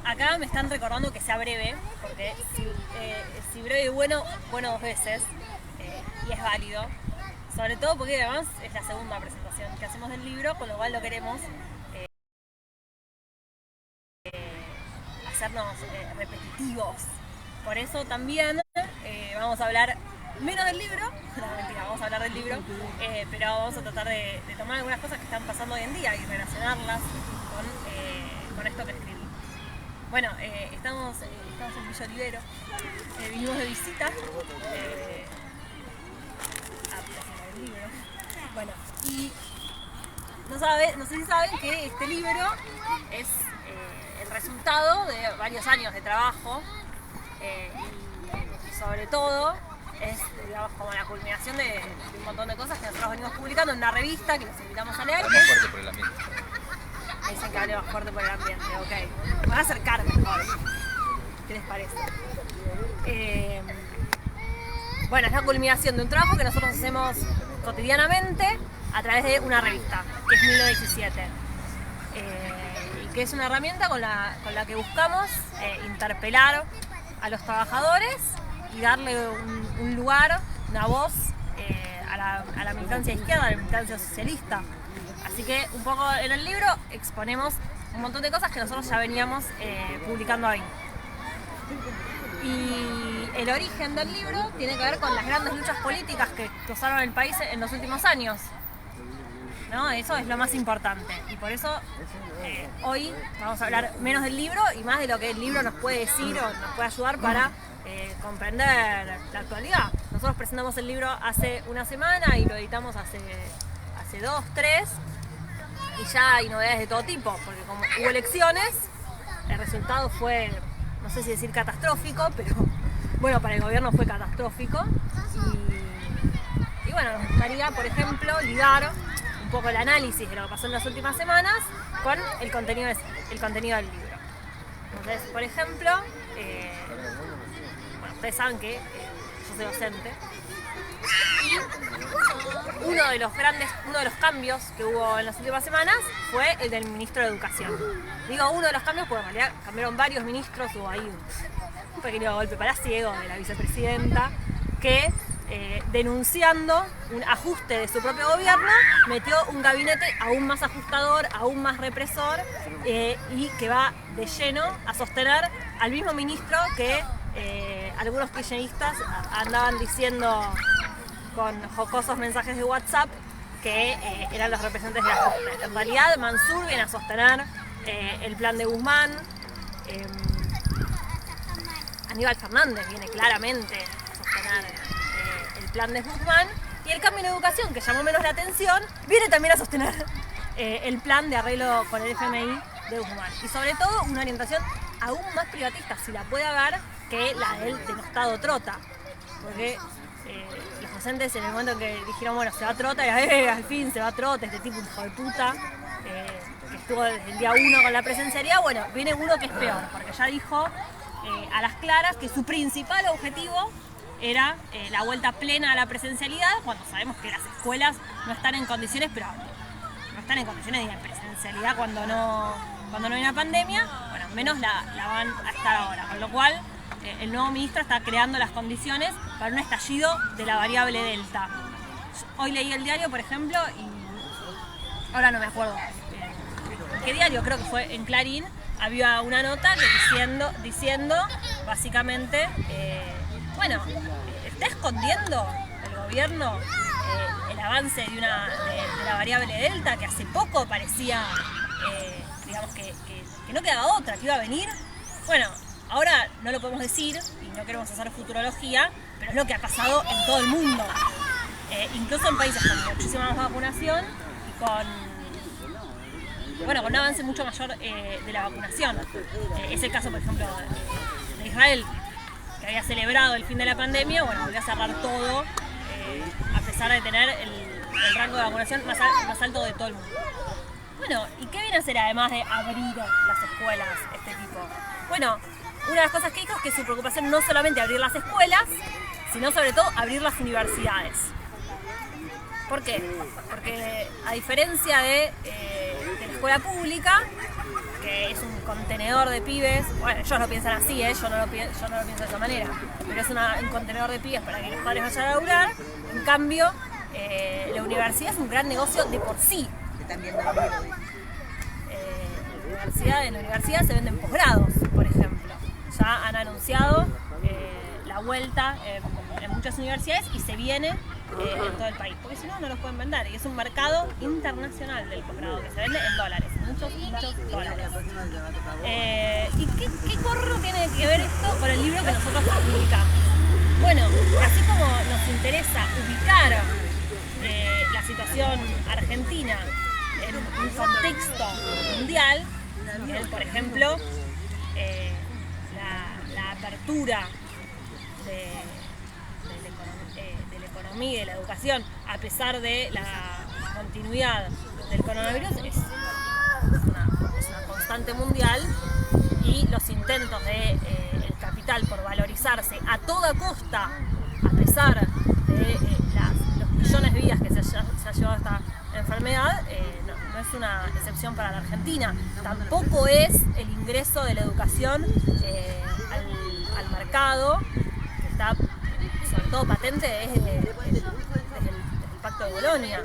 Acá me están recordando que sea breve, porque si breve y bueno 2 veces, y es válido. Sobre todo porque además es la segunda presentación que hacemos del libro, con lo cual lo queremos hacernos repetitivos. Por eso también vamos a hablar menos del libro, no mentira, vamos a hablar del libro, pero vamos a tratar de tomar algunas cosas que están pasando hoy en día y relacionarlas con esto que escribí. Bueno, estamos en Villa Olivero, vinimos de visita a presentar el libro. Bueno, y no sé si saben que este libro es el resultado de varios años de trabajo y sobre todo es, digamos, como la culminación de un montón de cosas que nosotros venimos publicando en una revista que los invitamos a leer. Más fuerte por el ambiente. Me dicen que hable más fuerte por el ambiente, ok. Me van a acercar mejor. ¿Qué les parece? Bueno, es la culminación de un trabajo que nosotros hacemos cotidianamente a través de una revista, que es 1917. Y que es una herramienta con la que buscamos interpelar a los trabajadores y darle un lugar, una voz a la militancia de izquierda, a la militancia socialista. Así que un poco en el libro exponemos un montón de cosas que nosotros ya veníamos publicando ahí. Y el origen del libro tiene que ver con las grandes luchas políticas que cruzaron el país en los últimos años, ¿no? Eso es lo más importante. Y por eso hoy vamos a hablar menos del libro y más de lo que el libro nos puede decir o nos puede ayudar para comprender la actualidad. Nosotros presentamos el libro hace una semana y lo editamos hace 2, 3, y ya hay novedades de todo tipo, porque como hubo elecciones, el resultado fue, no sé si decir catastrófico, pero bueno, para el gobierno fue catastrófico. Y bueno, nos gustaría, por ejemplo, ligar un poco el análisis de lo que pasó en las últimas semanas con el contenido del libro. Entonces, por ejemplo, bueno, ustedes saben que yo soy docente, y uno de los cambios que hubo en las últimas semanas fue el del ministro de Educación. Digo uno de los cambios porque en realidad cambiaron varios ministros, hubo ahí un pequeño golpe palaciego de la vicepresidenta que, denunciando un ajuste de su propio gobierno, metió un gabinete aún más ajustador, aún más represor, y que va de lleno a sostener al mismo ministro que algunos kirchneristas andaban diciendo con jocosos mensajes de WhatsApp que eran los representantes de ajuste. En realidad, Mansur viene a sostener el plan de Guzmán, Aníbal Fernández viene claramente a sostener el plan de Guzmán, y el cambio en educación, que llamó menos la atención, viene también a sostener el plan de arreglo con el FMI de Guzmán. Y sobre todo una orientación aún más privatista, si la puede haber, que la del denostado Trota. Porque los docentes, en el momento en que dijeron, bueno, se va Trota, y al fin se va Trota, este tipo hijo de puta, que estuvo desde el día 1 con la presencialidad, bueno, viene uno que es peor, porque ya dijo a las claras que su principal objetivo era la vuelta plena a la presencialidad, cuando sabemos que las escuelas no están en condiciones, pero no están en condiciones de presencialidad cuando no hay una pandemia, bueno, menos la van a estar ahora, con lo cual el nuevo ministro está creando las condiciones para un estallido de la variable delta. Hoy leí el diario, por ejemplo, y ahora no me acuerdo qué diario, creo que fue en Clarín, había una nota diciendo básicamente, bueno, está escondiendo el gobierno el avance de la variable delta, que hace poco parecía, digamos, que no quedaba otra, que iba a venir. Bueno, ahora no lo podemos decir y no queremos hacer futurología, pero es lo que ha pasado en todo el mundo. Incluso en países con muchísima más vacunación y con un avance mucho mayor de la vacunación. Es el caso, por ejemplo, de Israel, que había celebrado el fin de la pandemia, bueno, volvió a cerrar todo, a pesar de tener el rango de vacunación más alto de todo el mundo. Bueno, ¿y qué viene a hacer además de abrir las escuelas este tipo? Bueno, una de las cosas que dijo es que su preocupación no solamente abrir las escuelas, sino sobre todo abrir las universidades. ¿Por qué? Porque a diferencia de la escuela pública, que que es un contenedor de pibes. Bueno, ellos lo piensan así, yo no lo pienso de esa manera, pero es un contenedor de pibes para que los padres vayan a laburar. En cambio, la universidad es un gran negocio de por sí. En la universidad se venden posgrados, por ejemplo. Ya han anunciado la vuelta en muchas universidades y se viene en todo el país, porque si no, no los pueden vender. Y es un mercado internacional del posgrado que se vende en dólares, muchos dólares. ¿Y qué corro tiene que ver esto con el libro que nosotros publicamos? Bueno, así como nos interesa ubicar la situación argentina en un contexto mundial, por ejemplo, la apertura de la economía y de la educación, a pesar de la continuidad del coronavirus, es una constante mundial, y los intentos del capital por valorizarse a toda costa, a pesar de los millones de vidas que se ha llevado esta enfermedad, no es una excepción para la Argentina. Tampoco es el ingreso de la educación al mercado, que está sobre todo patente desde el Pacto de Bolonia,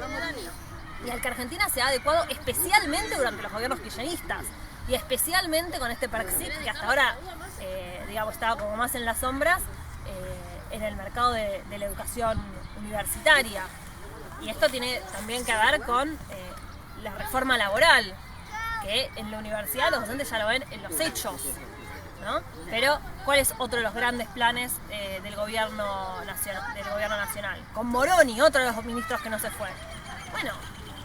y al que Argentina se ha adecuado especialmente durante los gobiernos kirchneristas, y especialmente con este Praxis, que hasta ahora estaba como más en las sombras en el mercado de la educación universitaria. Y esto tiene también que ver con la reforma laboral, que en la universidad los docentes ya lo ven en los hechos, ¿no? Pero, ¿cuál es otro de los grandes planes del gobierno nacional? Con Moroni, otro de los ministros que no se fue. Bueno,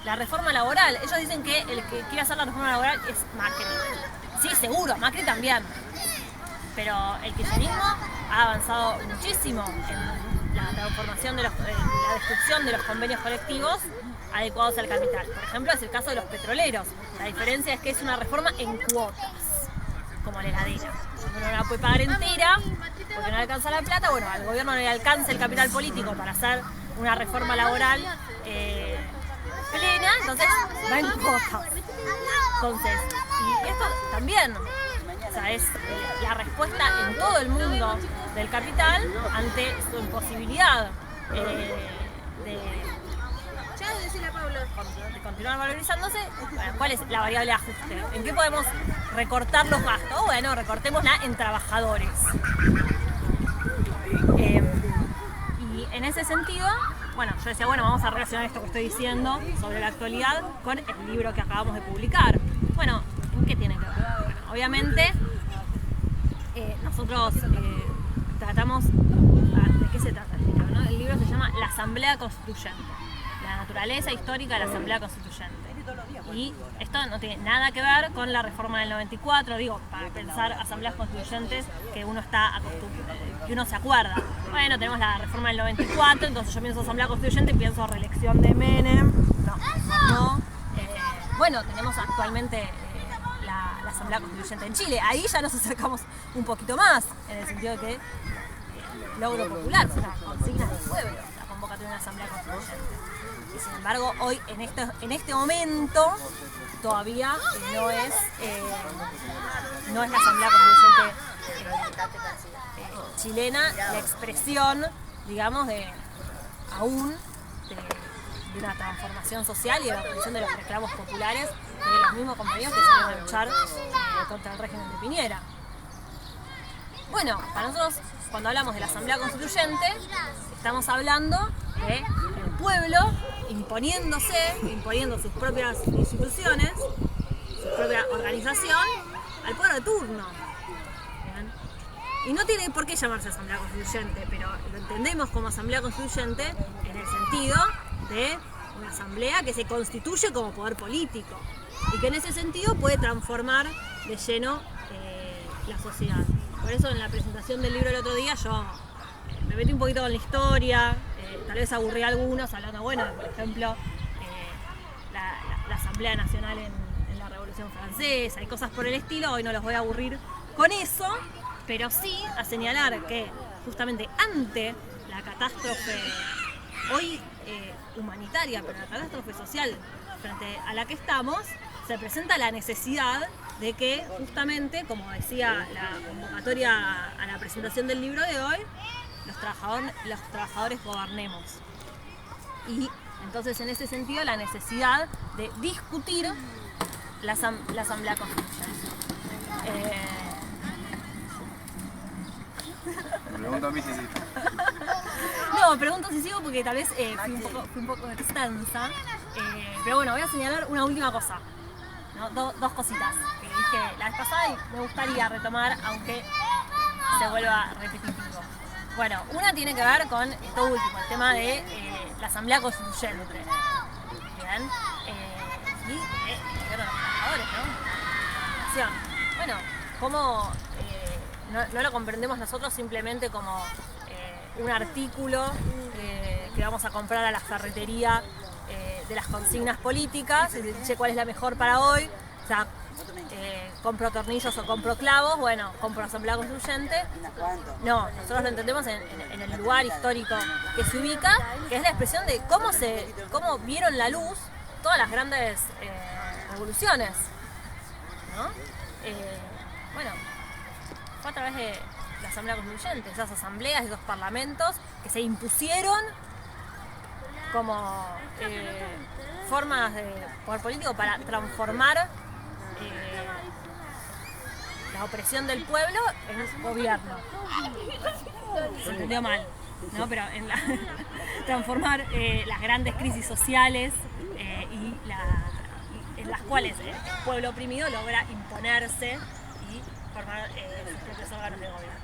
la reforma laboral. Ellos dicen que el que quiere hacer la reforma laboral es Macri. Sí, seguro, Macri también. Pero el kirchnerismo ha avanzado muchísimo en la transformación la destrucción de los convenios colectivos adecuados al capital. Por ejemplo, es el caso de los petroleros. La diferencia es que es una reforma en cuotas, como la heladera. Uno no la puede pagar entera porque no le alcanza la plata. Bueno, al gobierno no le alcanza el capital político para hacer una reforma laboral plena, entonces va en cuotas. Entonces, y esto también, o sea, es la respuesta en todo el mundo del capital ante su imposibilidad de continuar valorizándose. Bueno, ¿cuál es la variable de ajuste? ¿En qué podemos recortar los gastos? Bueno, recortémosla en trabajadores. Y en ese sentido, bueno, yo decía, bueno, vamos a relacionar esto que estoy diciendo sobre la actualidad con el libro que acabamos de publicar. Bueno, ¿en qué tiene que ver? Bueno, obviamente, nosotros tratamos... ¿De qué se trata el libro, no? El libro se llama La Asamblea Constituyente, la naturaleza histórica de la Asamblea Constituyente. Y esto no tiene nada que ver con la reforma del 94, digo, para pensar asambleas constituyentes que uno que uno se acuerda. Bueno, tenemos la reforma del 94, entonces yo pienso asamblea constituyente y pienso reelección de Menem. No. Bueno, tenemos actualmente la asamblea constituyente en Chile. Ahí ya nos acercamos un poquito más, en el sentido de que logro popular, o sea, consignas del pueblo, la convocatoria de una asamblea constituyente. Y sin embargo, hoy, en este momento, todavía no es la asamblea constituyente chilena la expresión, digamos, de una transformación social y de la obtención de los reclamos populares de los mismos compañeros que salieron a luchar contra el régimen de Piñera. Bueno, para nosotros, cuando hablamos de la Asamblea Constituyente, estamos hablando del pueblo imponiendo sus propias instituciones, su propia organización, al pueblo de turno. ¿Bien? Y no tiene por qué llamarse Asamblea Constituyente, pero lo entendemos como Asamblea Constituyente en el sentido de una asamblea que se constituye como poder político y que en ese sentido puede transformar de lleno la sociedad. Por eso en la presentación del libro el otro día yo me metí un poquito con la historia, tal vez aburrí a algunos hablando, bueno, por ejemplo, la Asamblea Nacional en la Revolución Francesa y cosas por el estilo. Hoy no los voy a aburrir con eso, pero sí a señalar que justamente ante la catástrofe hoy humanitaria, pero la catástrofe social frente a la que estamos, se presenta la necesidad de que justamente, como decía la convocatoria a la presentación del libro de hoy, los trabajadores gobernemos. Y entonces, en ese sentido, la necesidad de discutir la Asamblea Constituyente. Me pregunto a mí si sí. No, pregunto si sigo porque tal vez fui un poco extensa. Pero bueno, voy a señalar una última cosa, ¿no? Dos cositas que dije la vez pasada y me gustaría retomar, aunque se vuelva repetitivo. Bueno, una tiene que ver con esto último, el tema de la Asamblea Constituyente. Bien. Y el gobierno de los trabajadores, ¿no? Bueno, ¿cómo no lo comprendemos nosotros simplemente como un artículo que vamos a comprar a la ferretería de las consignas políticas, y dice cuál es la mejor para hoy? O sea, compro tornillos o compro clavos, bueno, compro Asamblea Constituyente. No, nosotros lo entendemos en el lugar histórico que se ubica, que es la expresión de cómo vieron la luz todas las grandes revoluciones, ¿no? Bueno, fue a través de la Asamblea Constituyente, esas asambleas, esos parlamentos que se impusieron como formas de poder político para transformar la opresión del pueblo en gobierno. Se entendió mal, ¿no? Pero transformar las grandes crisis sociales en las cuales el pueblo oprimido logra imponerse y formar sus propios órganos de gobierno.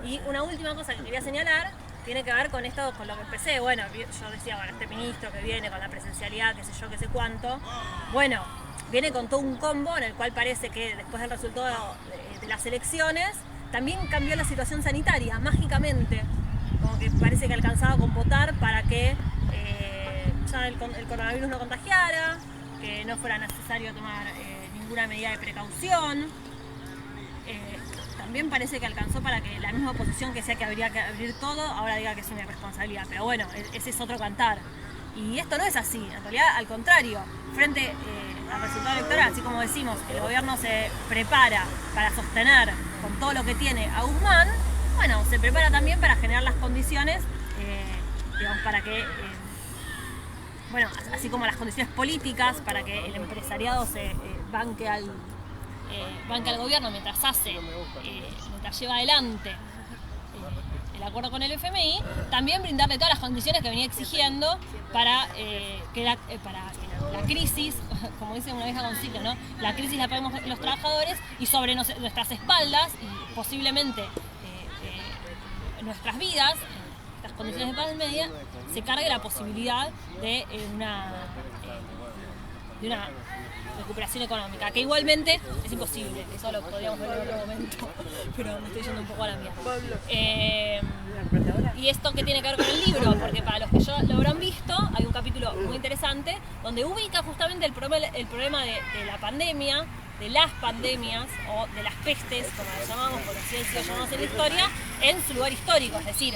Y una última cosa que quería señalar tiene que ver con esto, con lo que empecé. Bueno, yo decía, bueno, este ministro que viene con la presencialidad, qué sé yo, qué sé cuánto. Bueno, viene con todo un combo en el cual parece que después del resultado de las elecciones también cambió la situación sanitaria, mágicamente. Como que parece que alcanzaba con votar para que ya el coronavirus no contagiara, que no fuera necesario tomar ninguna medida de precaución. También parece que alcanzó para que la misma oposición que decía que habría que abrir todo, ahora diga que es una irresponsabilidad. Pero bueno, ese es otro cantar. Y esto no es así, en realidad al contrario. Frente al resultado electoral, así como decimos, el gobierno se prepara para sostener con todo lo que tiene a Guzmán, bueno, se prepara también para generar las condiciones, digamos, para que, bueno, así como las condiciones políticas, para que el empresariado se banque al gobierno mientras lleva adelante el acuerdo con el FMI, también brindarle todas las condiciones que venía exigiendo para que la crisis, como dice una vieja consigna, ¿no? La crisis la pagamos los trabajadores y sobre nuestras espaldas y posiblemente nuestras vidas, estas condiciones de paz media, se cargue la posibilidad de una recuperación económica, que igualmente es imposible, eso lo podríamos ver en otro momento, pero me estoy yendo un poco a la mierda. Y esto que tiene que ver con el libro, porque para los que ya lo habrán visto, hay un capítulo muy interesante donde ubica justamente el problema de la pandemia, de las pandemias o de las pestes, como las llamamos, por así decirlo, llamamos en la historia, en su lugar histórico, es decir,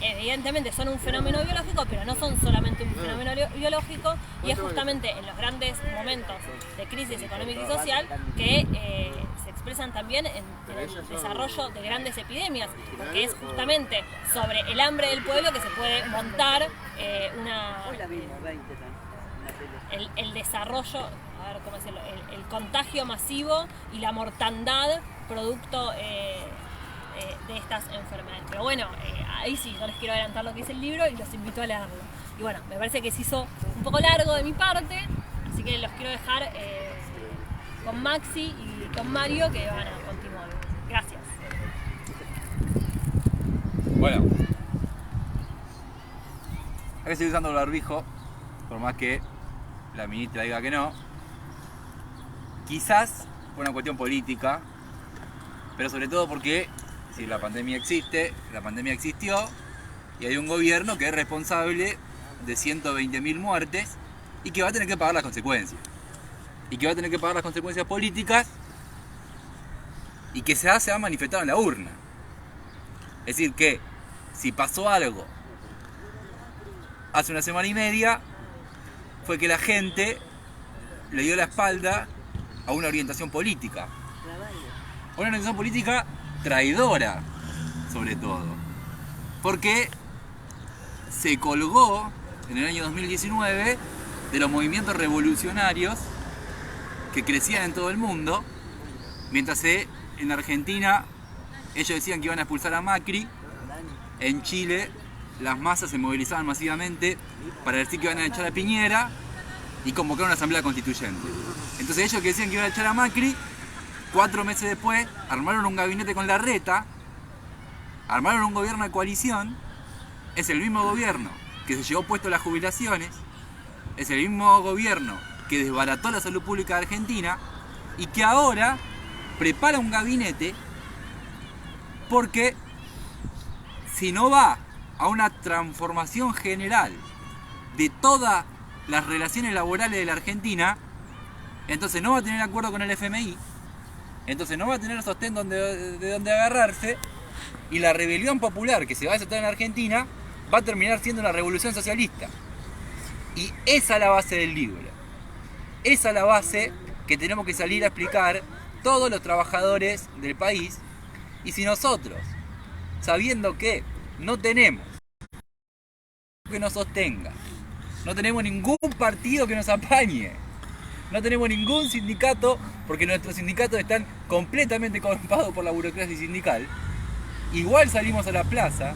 evidentemente son un fenómeno biológico, pero no son solamente un fenómeno biológico, y es justamente en los grandes momentos de crisis económica y social que se expresan también en el desarrollo de grandes epidemias, porque es justamente sobre el hambre del pueblo que se puede montar el desarrollo, a ver cómo decirlo, el contagio masivo y la mortandad producto de estas enfermedades. Pero bueno, ahí sí, no les quiero adelantar lo que es el libro y los invito a leerlo. Y bueno, me parece que se hizo un poco largo de mi parte, así que los quiero dejar con Maxi y con Mario, que van a continuar. Gracias. Bueno, hay que seguir usando el barbijo, por más que la ministra diga que no. Quizás fue una cuestión política, pero sobre todo porque si la pandemia existe, la pandemia existió y hay un gobierno que es responsable de 120.000 muertes y que va a tener que pagar las consecuencias. Y que va a tener que pagar las consecuencias políticas y que se ha manifestado en la urna. Es decir, que si pasó algo hace una semana y media, fue que la gente le dio la espalda a una orientación política. una organización política traidora, sobre todo, porque se colgó en el año 2019 de los movimientos revolucionarios que crecían en todo el mundo, mientras en Argentina ellos decían que iban a expulsar a Macri. En Chile las masas se movilizaban masivamente para decir que iban a echar a Piñera y convocar una asamblea constituyente. Entonces ellos que decían que iban a echar a Macri, 4 meses después armaron un gabinete con Larreta, armaron un gobierno de coalición. Es el mismo gobierno que se llevó puesto las jubilaciones, es el mismo gobierno que desbarató la salud pública de Argentina y que ahora prepara un gabinete porque si no va a una transformación general de todas las relaciones laborales de la Argentina, entonces no va a tener acuerdo con el FMI, entonces no va a tener sostén de donde agarrarse, y la rebelión popular que se va a desatar en Argentina va a terminar siendo una revolución socialista. Y esa es la base del libro. Esa es la base que tenemos que salir a explicar todos los trabajadores del país. Y si nosotros, sabiendo que no tenemos que nos sostenga, no tenemos ningún partido que nos apañe, no tenemos ningún sindicato, porque nuestros sindicatos están completamente corrompidos por la burocracia sindical, igual salimos a la plaza,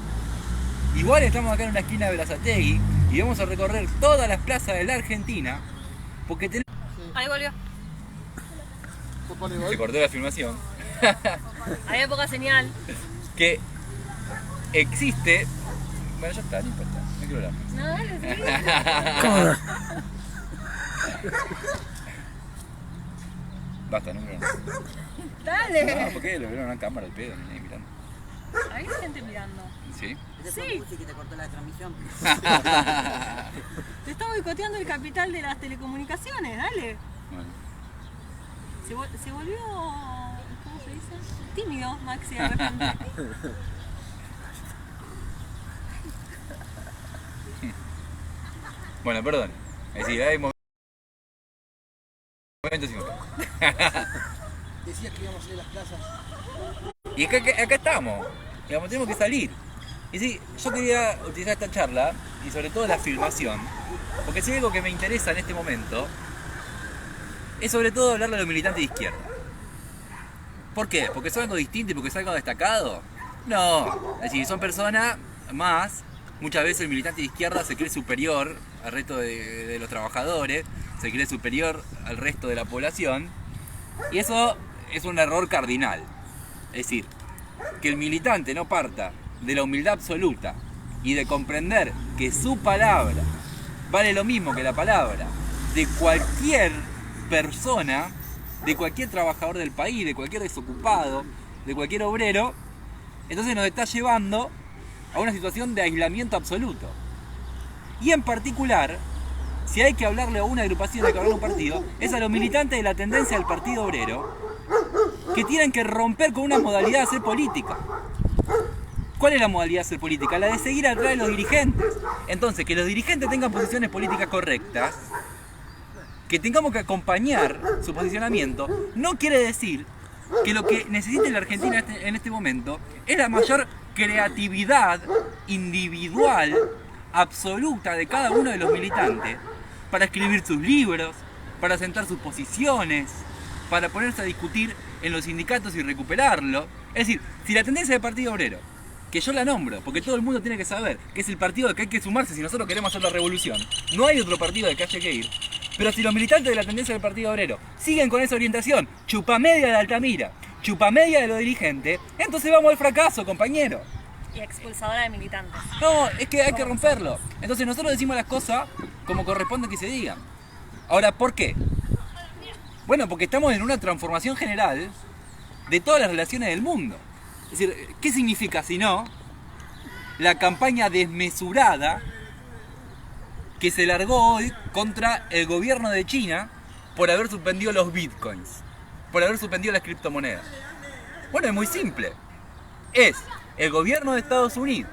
igual estamos acá en una esquina de Berazategui y vamos a recorrer todas las plazas de la Argentina, porque tenemos... Ahí volvió. Se cortó la filmación. Había poca señal. Que existe... Bueno, ya está, no importa, no quiero hablar. No, dale, sí. Basta, no quiero hablar. Dale. No, ¿por qué? Lo vieron en una cámara al pedo, ni nadie mirando. Hay gente mirando. ¿Sí? Sí. Que te cortó la transmisión. Te está boicoteando el capital de las telecomunicaciones, dale. Bueno. Se volvió, ¿cómo se dice? Tímido, Maxi, de repente. Bueno, perdón. Es decir, hay momentos y momentos. Decías que íbamos a ir a las plazas. Y acá estamos. Digamos, tenemos que salir. Y sí, yo quería utilizar esta charla, y sobre todo la filmación, porque si hay algo que me interesa en este momento, es sobre todo hablarle a los militantes de izquierda. ¿Por qué? ¿Porque son algo distinto y porque son algo destacado? No, es decir, son personas más. Muchas veces el militante de izquierda se cree superior al resto de los trabajadores, se cree superior al resto de la población, y eso es un error cardinal. Es decir, que el militante no parta de la humildad absoluta y de comprender que su palabra vale lo mismo que la palabra de cualquier persona, de cualquier trabajador del país, de cualquier desocupado, de cualquier obrero, entonces nos está llevando a una situación de aislamiento absoluto. Y en particular, si hay que hablarle a una agrupación, hay que hablarle a un partido, es a los militantes de la tendencia del Partido Obrero, que tienen que romper con una modalidad de hacer política. ¿Cuál es la modalidad de hacer política? La de seguir atrás de los dirigentes. Entonces, que los dirigentes tengan posiciones políticas correctas, que tengamos que acompañar su posicionamiento, no quiere decir que lo que necesita la Argentina en este momento es la mayor creatividad individual absoluta de cada uno de los militantes para escribir sus libros, para sentar sus posiciones, para ponerse a discutir en los sindicatos y recuperarlo. Es decir, si la tendencia del Partido Obrero, que yo la nombro, porque todo el mundo tiene que saber que es el partido al que hay que sumarse si nosotros queremos hacer la revolución, no hay otro partido al que haya que ir, pero si los militantes de la tendencia del Partido Obrero siguen con esa orientación, chupamedia de Altamira, chupamedia de los dirigentes, entonces vamos al fracaso, compañero. Y expulsadora de militantes. No, es que hay que romperlo. Entonces nosotros decimos las cosas como corresponde que se digan. Ahora, ¿por qué? Bueno, porque estamos en una transformación general de todas las relaciones del mundo. Es decir, ¿qué significa si no la campaña desmesurada que se largó hoy contra el gobierno de China por haber suspendido los bitcoins, por haber suspendido las criptomonedas? Bueno, es muy simple. Es el gobierno de Estados Unidos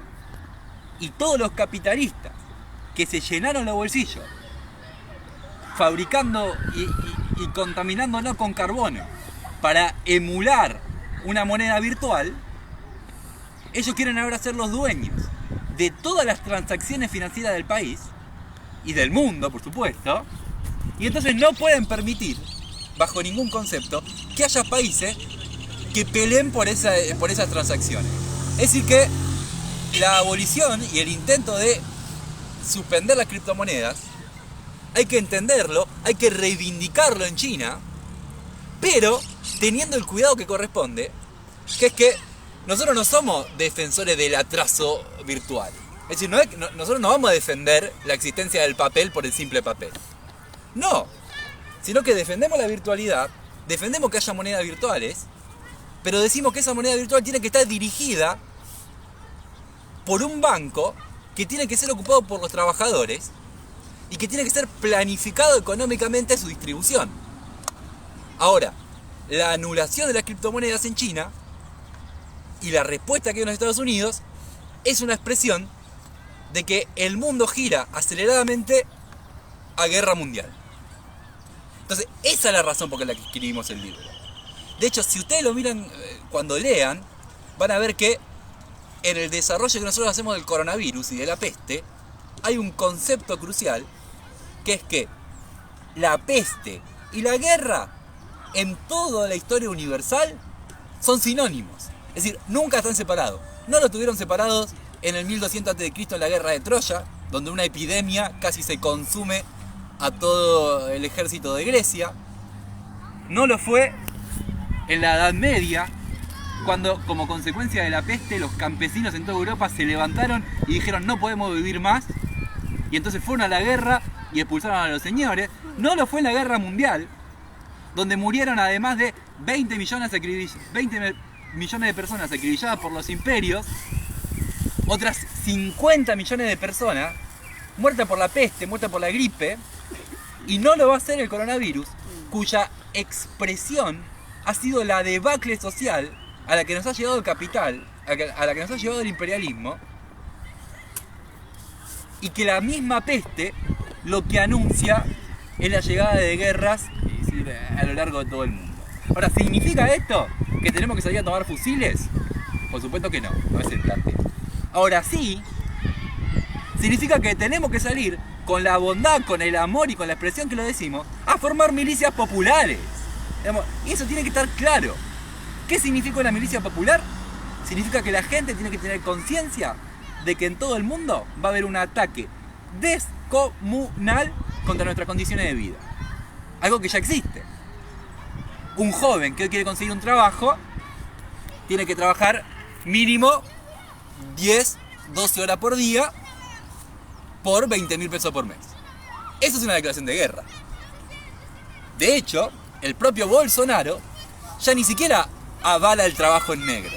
y todos los capitalistas que se llenaron los bolsillos fabricando y contaminándonos con carbono para emular una moneda virtual, ellos quieren ahora ser los dueños de todas las transacciones financieras del país y del mundo, por supuesto, y entonces no pueden permitir, bajo ningún concepto, que haya países que peleen por esas transacciones. Es decir que la abolición y el intento de suspender las criptomonedas hay que entenderlo, hay que reivindicarlo en China, pero teniendo el cuidado que corresponde, que es que nosotros no somos defensores del atraso virtual. Es decir, nosotros no vamos a defender la existencia del papel por el simple papel. No, sino que defendemos la virtualidad, defendemos que haya monedas virtuales, pero decimos que esa moneda virtual tiene que estar dirigida por un banco que tiene que ser ocupado por los trabajadores y que tiene que ser planificado económicamente su distribución. Ahora, la anulación de las criptomonedas en China y la respuesta que hay en los Estados Unidos es una expresión de que el mundo gira aceleradamente a guerra mundial. Entonces, esa es la razón por la que escribimos el libro. De hecho, si ustedes lo miran cuando lean, van a ver que en el desarrollo que nosotros hacemos del coronavirus y de la peste, hay un concepto crucial, que es que la peste y la guerra en toda la historia universal son sinónimos. Es decir, nunca están separados. No lo tuvieron separados en el 1200 a.C. en la guerra de Troya, donde una epidemia casi se consume a todo el ejército de Grecia. No lo fue en la Edad Media, cuando como consecuencia de la peste los campesinos en toda Europa se levantaron y dijeron no podemos vivir más, y entonces fueron a la guerra y expulsaron a los señores. No lo fue en la Guerra Mundial, donde murieron además de 20 millones de personas acribilladas por los imperios, otras 50 millones de personas muertas por la peste, muertas por la gripe, y no lo va a hacer el coronavirus, cuya expresión ha sido la debacle social a la que nos ha llevado el capital, a la que nos ha llevado el imperialismo, y que la misma peste lo que anuncia es la llegada de guerras a lo largo de todo el mundo. Ahora, ¿significa esto que tenemos que salir a tomar fusiles? Por supuesto que no, no es el planteo. Ahora sí, significa que tenemos que salir con la bondad, con el amor y con la expresión que lo decimos, a formar milicias populares. Y eso tiene que estar claro. ¿Qué significa una milicia popular? Significa que la gente tiene que tener conciencia de que en todo el mundo va a haber un ataque descomunal contra nuestras condiciones de vida. Algo que ya existe. Un joven que hoy quiere conseguir un trabajo tiene que trabajar mínimo 10, 12 horas por día por 20.000 pesos por mes. Eso es una declaración de guerra. De hecho, el propio Bolsonaro ya ni siquiera avala el trabajo en negro,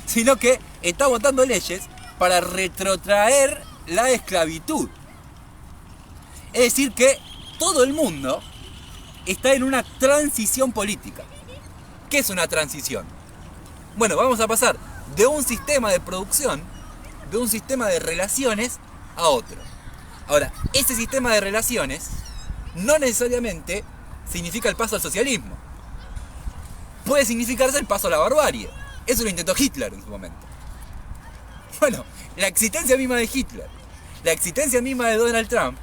sino que está votando leyes para retrotraer la esclavitud. Es decir que todo el mundo está en una transición política. ¿Qué es una transición? Bueno, vamos a pasar de un sistema de producción, de un sistema de relaciones a otro. Ahora, ese sistema de relaciones no necesariamente significa el paso al socialismo. Puede significarse el paso a la barbarie. Eso lo intentó Hitler en su momento. Bueno, la existencia misma de Hitler, la existencia misma de Donald Trump,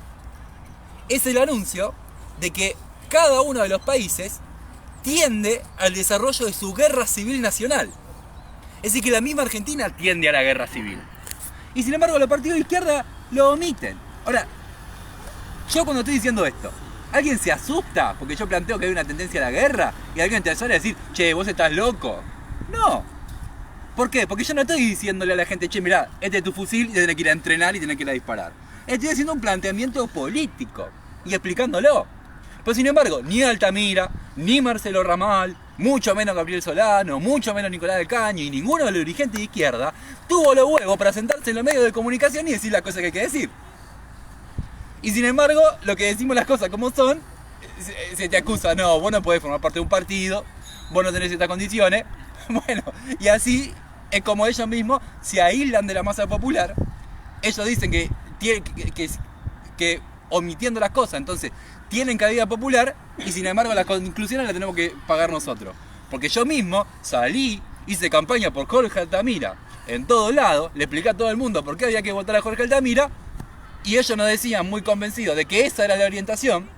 es el anuncio de que cada uno de los países tiende al desarrollo de su guerra civil nacional. Es decir, que la misma Argentina tiende a la guerra civil. Y sin embargo, los partidos de izquierda lo omiten. Ahora, yo cuando estoy diciendo esto, ¿alguien se asusta porque yo planteo que hay una tendencia a la guerra? Y alguien te suele decir, che, vos estás loco. No. ¿Por qué? Porque yo no estoy diciéndole a la gente, che, mirá, este es tu fusil y tenés que ir a entrenar y tenés que ir a disparar. Estoy haciendo un planteamiento político y explicándolo. Pero sin embargo, ni Altamira, ni Marcelo Ramal, mucho menos Gabriel Solano, mucho menos Nicolás del Caño y ninguno de los dirigentes de izquierda tuvo los huevos para sentarse en los medios de comunicación y decir las cosas que hay que decir. Y sin embargo, lo que decimos las cosas como son, se te acusa, no, vos no podés formar parte de un partido, vos no tenés estas condiciones. Bueno, y así es como ellos mismos se aíslan de la masa popular. Ellos dicen que omitiendo las cosas, entonces tienen cabida popular y sin embargo las conclusiones las tenemos que pagar nosotros. Porque yo mismo salí, hice campaña por Jorge Altamira en todos lados, le expliqué a todo el mundo por qué había que votar a Jorge Altamira, y ellos nos decían muy convencidos de que esa era la orientación,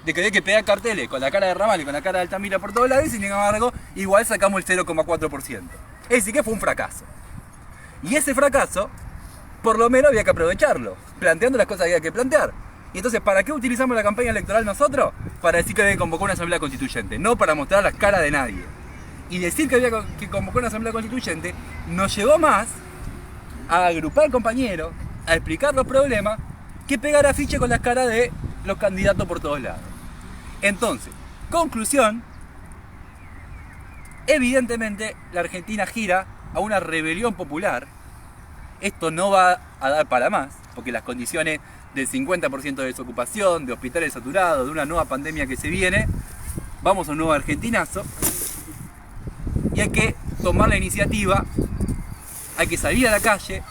de que había que pegar carteles con la cara de Ramal y con la cara de Altamira por todos lados, y sin embargo, igual sacamos el 0,4%. Es decir, que fue un fracaso. Y ese fracaso, por lo menos había que aprovecharlo, planteando las cosas que había que plantear. Y entonces, ¿para qué utilizamos la campaña electoral nosotros? Para decir que había que convocar una asamblea constituyente, no para mostrar las caras de nadie. Y decir que había que convocar una asamblea constituyente nos llevó más a agrupar compañeros, a explicar los problemas, que pegar afiche con las caras de los candidatos por todos lados. Entonces, conclusión, evidentemente la Argentina gira a una rebelión popular. Esto no va a dar para más, porque las condiciones del 50% de desocupación, de hospitales saturados, de una nueva pandemia que se viene, vamos a un nuevo argentinazo, y hay que tomar la iniciativa, hay que salir a la calle,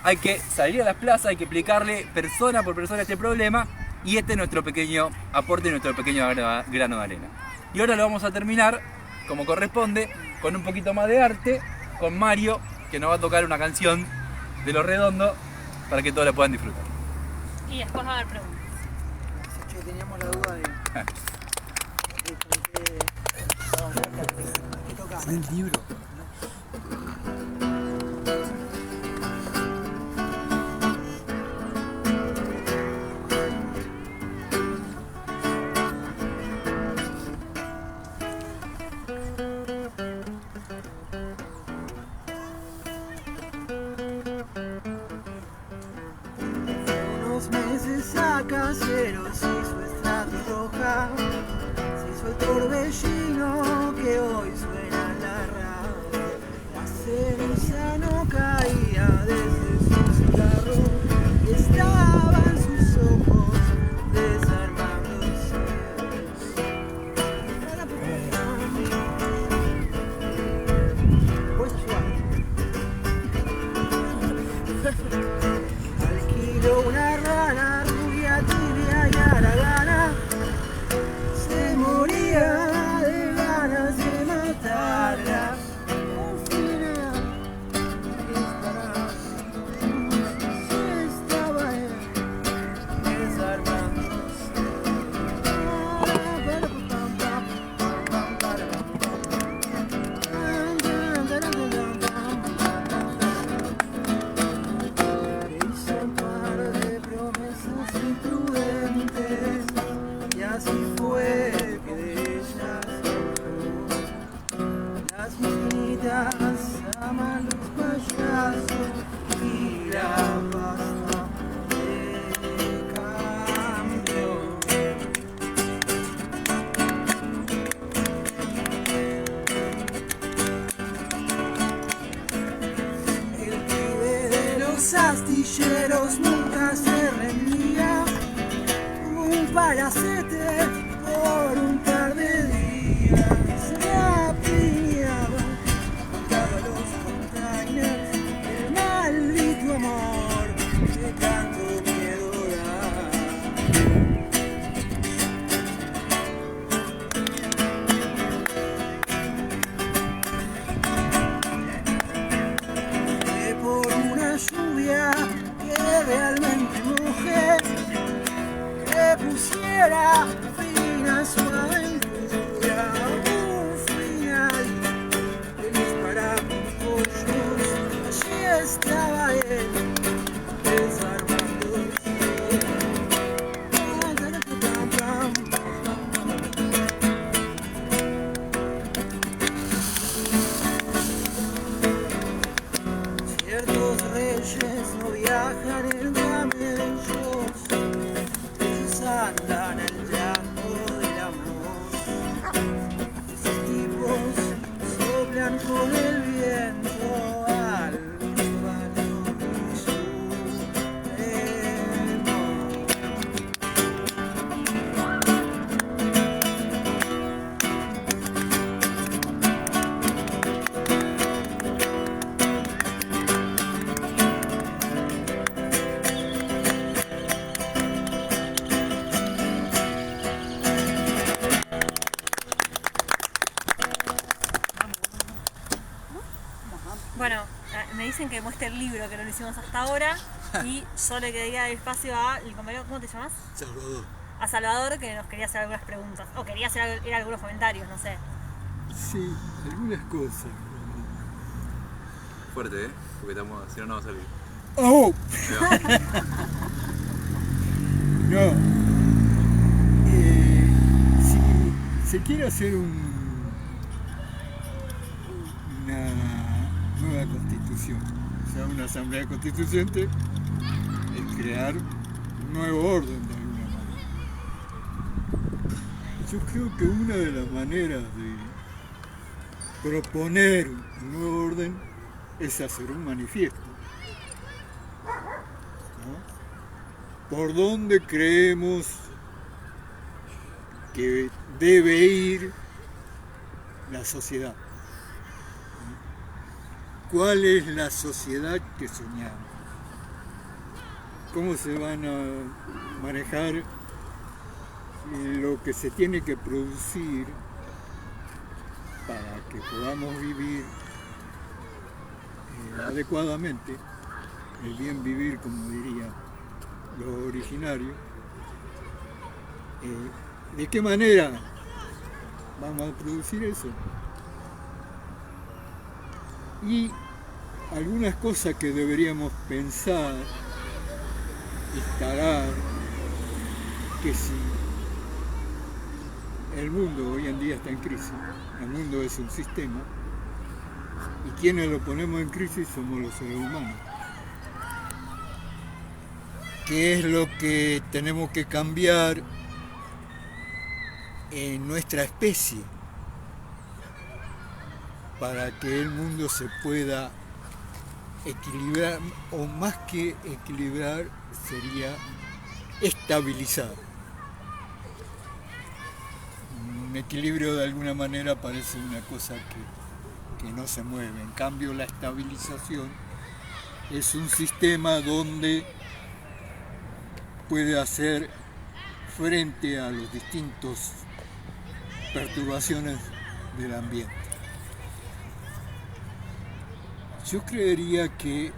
hay que salir a las plazas, hay que explicarle persona por persona este problema, y este es nuestro pequeño aporte, nuestro pequeño grano de arena. Y ahora lo vamos a terminar, como corresponde, con un poquito más de arte, con Mario, que nos va a tocar una canción de Los Redondos, para que todos la puedan disfrutar. Y después va a haber preguntas. Che, teníamos la duda de qué toca. El libro. Unos meses a caseros hizo estrato roja, se hizo el torbellino que hoy suena en la radio. La ceniza no caía desde su cigarro y estaban sus ojos desarmándose. Pues alquiló una rana rubia, tibia y haragana. Se moría de ganas de matarla. Al final, se estaba él desarmándose. Hizo un par de promesas imprudentes y así fue que de ellas las minitas aman los payasos y la pasta de cambio. El pibe de los astilleros nunca se rendía. Un palacete por un par de días. Se apiñaba, contaba los containers. El maldito amor que tanto miedo da. Que por una lluvia que realmente moje, que pusiera fin a su aventura. Un final feliz para mis pollos. Allí estaba él desarmándose. Ciertos reyes no viajan en camellos, ellos andan el llanto del amor. Esos tipos soplan con el viento al balón supremo. Bueno, me dicen que muestre el libro, que no lo hicimos hasta ahora, y yo le quería el espacio al compañero, ¿cómo te llamas? Salvador. A Salvador, que nos quería hacer algunas preguntas, o quería hacer algunos comentarios, no sé. Sí, algunas cosas. Fuerte, porque si no, no va a salir. ¡Oh! No. Si se quiere hacer una nueva constitución, o sea, una asamblea constituyente, es crear un nuevo orden de alguna manera. Yo creo que una de las maneras de proponer un nuevo orden es hacer un manifiesto. ¿No? ¿Por dónde creemos que debe ir la sociedad? ¿Cuál es la sociedad que soñamos? ¿Cómo se van a manejar lo que se tiene que producir para que podamos vivir adecuadamente, el bien vivir, como diría los originarios? ¿De qué manera vamos a producir eso? Y algunas cosas que deberíamos pensar, instalar, que si el mundo hoy en día está en crisis, el mundo es un sistema, y quienes lo ponemos en crisis somos los seres humanos. ¿Qué es lo que tenemos que cambiar en nuestra especie para que el mundo se pueda equilibrar, o más que equilibrar sería estabilizar? Un equilibrio de alguna manera parece una cosa que no se mueve. En cambio, la estabilización es un sistema donde puede hacer frente a los distintos perturbaciones del ambiente. Yo creería que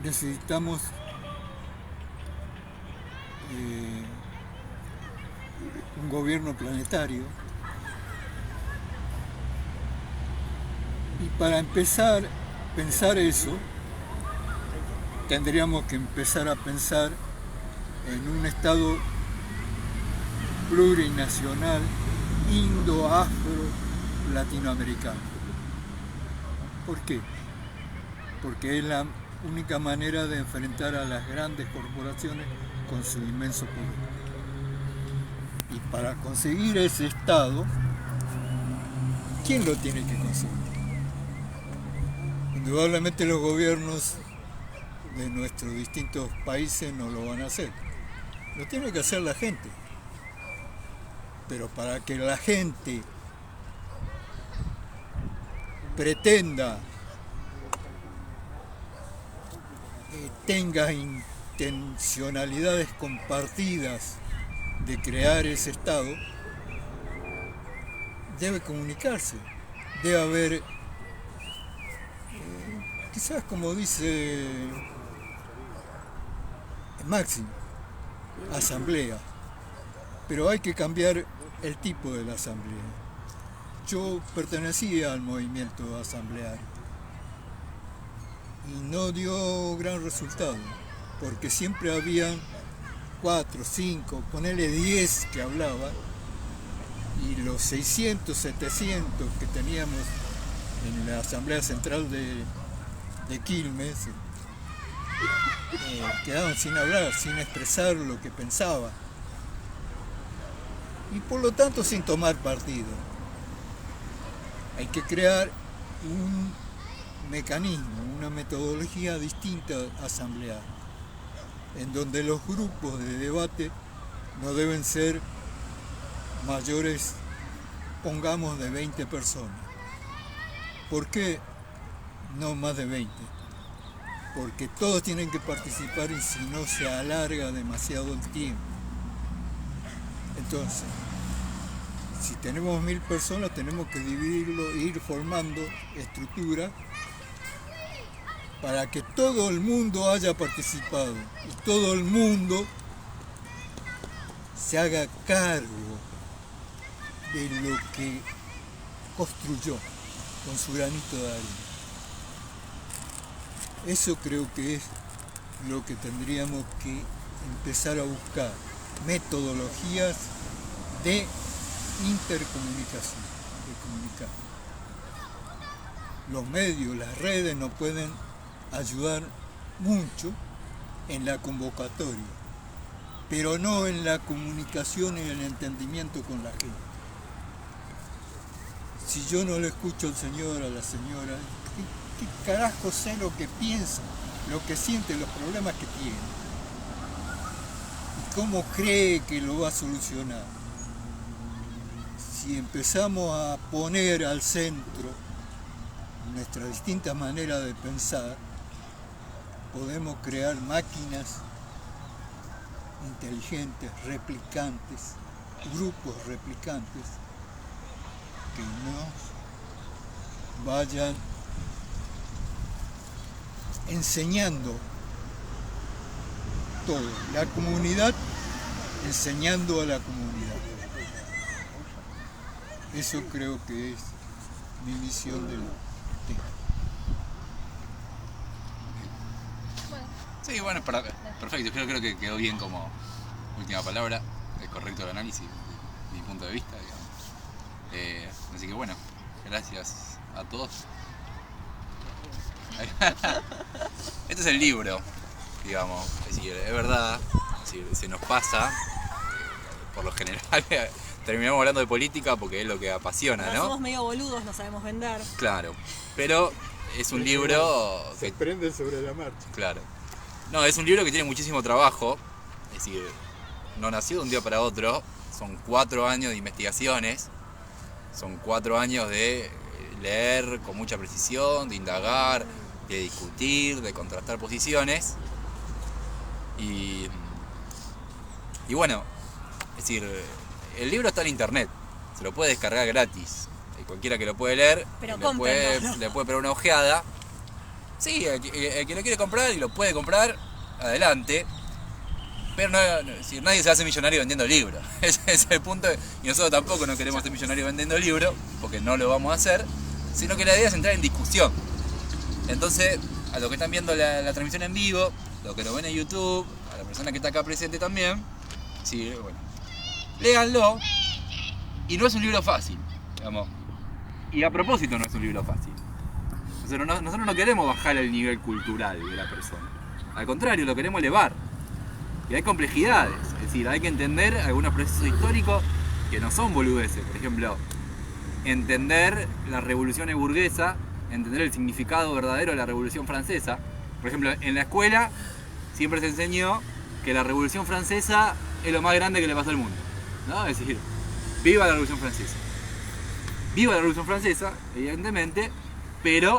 necesitamos un gobierno planetario, y para empezar a pensar eso tendríamos que empezar a pensar en un estado plurinacional indo-afro-latinoamericano. ¿Por qué? Porque es la única manera de enfrentar a las grandes corporaciones con su inmenso poder. Y para conseguir ese estado, ¿quién lo tiene que conseguir? Indudablemente los gobiernos de nuestros distintos países no lo van a hacer. Lo tiene que hacer la gente. Pero para que la gente pretenda, tenga intencionalidades compartidas de crear ese estado, debe comunicarse, debe haber, quizás como dice Máximo, asamblea, pero hay que cambiar el tipo de la asamblea. Yo pertenecía al movimiento asambleario y no dio gran resultado, porque siempre habían 4, 5, ponele 10 que hablaban, y los 600, 700 que teníamos en la Asamblea Central de Quilmes quedaban sin hablar, sin expresar lo que pensaban, y por lo tanto sin tomar partido. Hay que crear un mecanismo, una metodología distinta asamblearia, en donde los grupos de debate no deben ser mayores, pongamos, de 20 personas. ¿Por qué no más de 20? Porque todos tienen que participar y si no se alarga demasiado el tiempo. Entonces, si tenemos 1000 personas, tenemos que dividirlo e ir formando estructuras para que todo el mundo haya participado y todo el mundo se haga cargo de lo que construyó con su granito de arena. Eso creo que es lo que tendríamos que empezar a buscar, metodologías de intercomunicación, de comunicar. Los medios, las redes nos pueden ayudar mucho en la convocatoria, pero no en la comunicación y el entendimiento con la gente. Si yo no le escucho al señor, a la señora, ¿qué carajo sé lo que piensa, lo que siente, los problemas que tiene? ¿Y cómo cree que lo va a solucionar? Si empezamos a poner al centro nuestras distintas maneras de pensar, podemos crear máquinas inteligentes, replicantes, grupos replicantes que nos vayan enseñando todo, la comunidad enseñando a la comunidad. Eso creo que es mi visión del tema. Sí, bueno, perfecto. Creo que quedó bien como última palabra. Es correcto el análisis de mi punto de vista, digamos. Así que bueno, gracias a todos. Este es el libro, digamos. Es decir, es verdad, es decir, se nos pasa, por lo general, terminamos hablando de política porque es lo que apasiona, ¿no? Somos medio boludos, no sabemos vender. Claro, pero es un libro Se aprende sobre la marcha. Claro. No, es un libro que tiene muchísimo trabajo, es decir, no nació de un día para otro, son 4 años de investigaciones, son 4 años de leer con mucha precisión, de indagar, de discutir, de contrastar posiciones y bueno, es decir, el libro está en internet, se lo puede descargar gratis, cualquiera que lo puede leer, pero le puede pegar una ojeada. Sí, el que lo quiere comprar y lo puede comprar, adelante. Pero si nadie se hace millonario vendiendo libros. Ese es el punto. Y nosotros tampoco no queremos ser millonarios vendiendo libros, porque no lo vamos a hacer. Sino que la idea es entrar en discusión. Entonces, a los que están viendo la transmisión en vivo, los que lo ven en YouTube, a la persona que está acá presente también, sí, bueno, léanlo. Y no es un libro fácil, digamos. Y a propósito no es un libro fácil. Nosotros no queremos bajar el nivel cultural de la persona. Al contrario, lo queremos elevar. Y hay complejidades. Es decir, hay que entender algunos procesos históricos que no son boludeces. Por ejemplo, entender la revolución burguesa, entender el significado verdadero de la Revolución Francesa. Por ejemplo, en la escuela siempre se enseñó que la Revolución Francesa es lo más grande que le pasó al mundo, ¿no? Es decir, viva la Revolución Francesa. Viva la Revolución Francesa, evidentemente, pero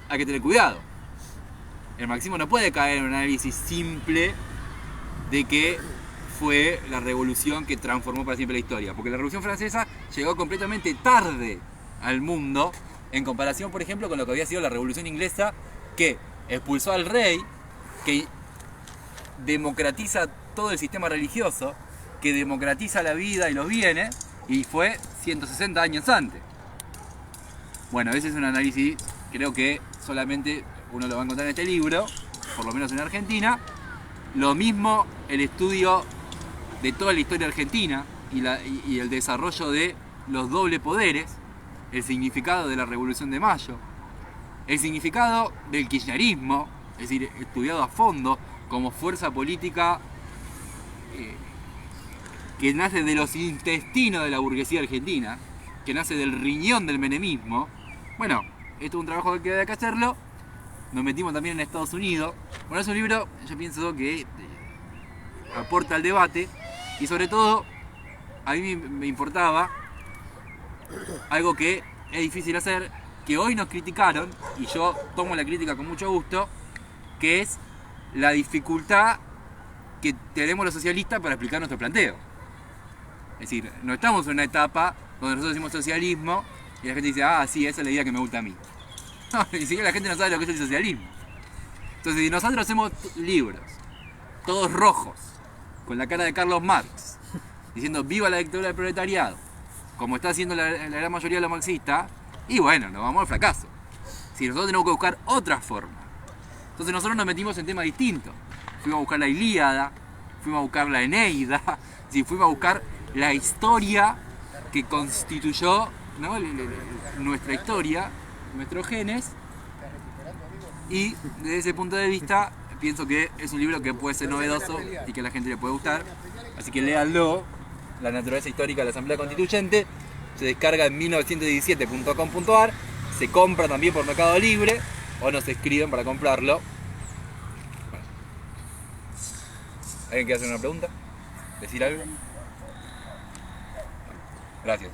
hay que tener cuidado. El marxismo no puede caer en un análisis simple de que fue la revolución que transformó para siempre la historia, porque la Revolución Francesa llegó completamente tarde al mundo en comparación, por ejemplo, con lo que había sido la Revolución Inglesa, que expulsó al rey, que democratiza todo el sistema religioso, que democratiza la vida y los bienes, y fue 160 años antes. Bueno, ese es un análisis, creo que solamente uno lo va a encontrar en este libro, por lo menos en Argentina. Lo mismo el estudio de toda la historia argentina y el desarrollo de los dobles poderes, el significado de la Revolución de Mayo, el significado del kirchnerismo, es decir, estudiado a fondo como fuerza política que nace de los intestinos de la burguesía argentina, que nace del riñón del menemismo. Bueno, esto es un trabajo que hay que hacerlo. Nos metimos también en Estados Unidos. Bueno, es un libro, yo pienso que aporta al debate y sobre todo a mí me importaba algo que es difícil hacer, que hoy nos criticaron y yo tomo la crítica con mucho gusto, que es la dificultad que tenemos los socialistas para explicar nuestro planteo. Es decir, no estamos en una etapa donde nosotros decimos socialismo y la gente dice, ah, sí, esa es la idea que me gusta a mí. No, ni siquiera la gente no sabe lo que es el socialismo. Entonces, si nosotros hacemos libros, todos rojos, con la cara de Carlos Marx, diciendo viva la dictadura del proletariado, como está haciendo la gran mayoría de los marxistas, y bueno, nos vamos al fracaso. Si nosotros tenemos que buscar otra forma. Entonces nosotros nos metimos en temas distintos. Fuimos a buscar la Ilíada, fuimos a buscar la Eneida, ¿sí? Fuimos a buscar la historia que constituyó, ¿no? Nuestra historia, nuestros genes. Y desde ese punto de vista pienso que es un libro que puede ser novedoso y que a la gente le puede gustar. Así que léanlo, La naturaleza histórica de la Asamblea Constituyente. Se descarga en 1917.com.ar. Se compra también por Mercado Libre o nos escriben para comprarlo. Bueno. ¿Alguien quiere hacer una pregunta? ¿Decir algo? Gracias.